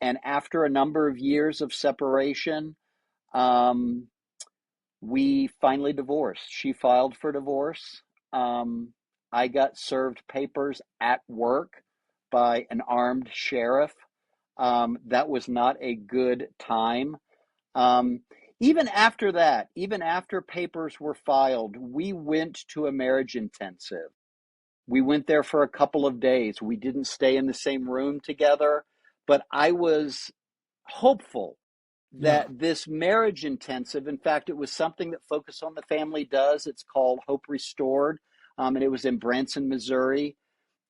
And after a number of years of separation, um, we finally divorced. She filed for divorce. Um, I got served papers at work by an armed sheriff. That was not a good time. Um, Even after that, even after papers were filed, we went to a marriage intensive. We went there for a couple of days. We didn't stay in the same room together, but I was hopeful Yeah. that this marriage intensive, in fact, it was something that Focus on the Family does. It's called Hope Restored, and it was in Branson, Missouri.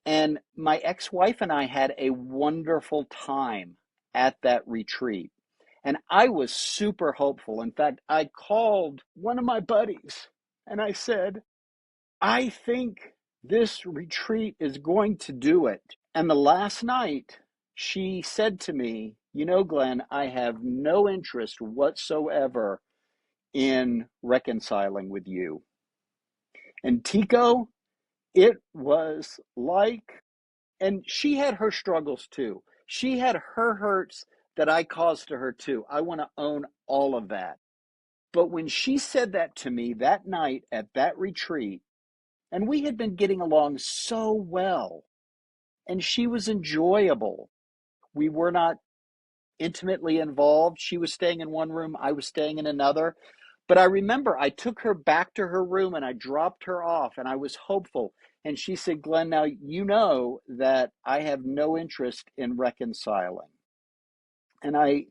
And my ex wife and I had a wonderful time at that retreat. And I was super hopeful. In fact, I called one of my buddies and I said, I think this retreat is going to do it. And the last night, she said to me, you know, Glenn, I have no interest whatsoever in reconciling with you. And Tico, it was like, and she had her struggles too. She had her hurts that I caused to her too. I want to own all of that. But when she said that to me that night at that retreat, and we had been getting along so well, and she was enjoyable. We were not intimately involved. She was staying in one room, I was staying in another. But I remember I took her back to her room and I dropped her off and I was hopeful. And she said, Glenn, now you know that I have no interest in reconciling. And I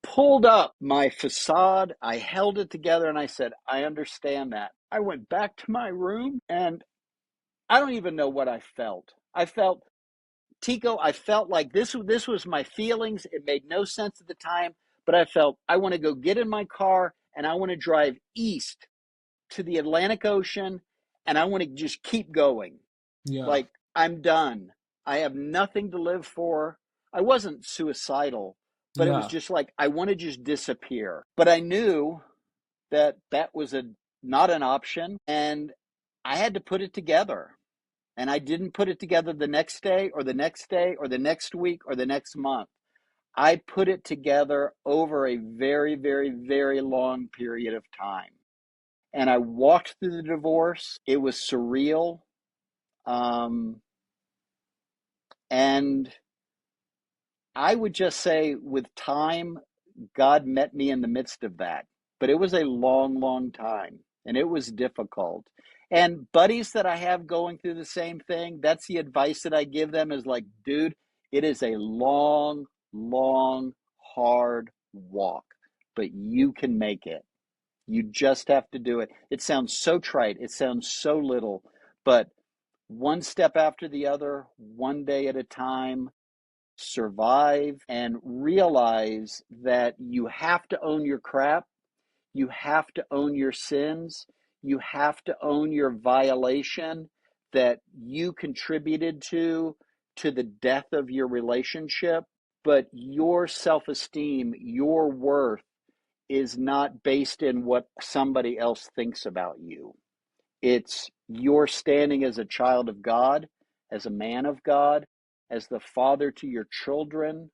pulled up my facade, I held it together, and I said, I understand that. I went back to my room and I don't even know what I felt. I felt Tico, I felt like this was my feelings. It made no sense at the time, but I felt I want to go get in my car and I want to drive east to the Atlantic Ocean and I want to just keep going. Yeah. Like I'm done. I have nothing to live for. I wasn't suicidal, but it was Yeah. just like I want to just disappear. But I knew that that was a not an option and I had to put it together. And I didn't put it together the next day or the next day or the next week or the next month. I put it together over a very, very, very long period of time. And I walked through the divorce. It was surreal. Um, and I would just say, with time, God met me in the midst of that. But it was a long, long time and it was difficult. And buddies that I have going through the same thing, that's the advice that I give them is like, dude, it is a long, long, hard walk, but you can make it. You just have to do it. It sounds so trite, it sounds so little, but one step after the other, one day at a time, survive and realize that you have to own your crap, you have to own your sins, you have to own your violation that you contributed to the death of your relationship, but your self-esteem, your worth is not based in what somebody else thinks about you. It's your standing as a child of God, as a man of God, as the father to your children,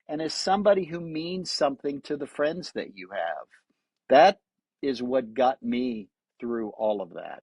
and as somebody who means something to the friends that you have. That is what got me through all of that.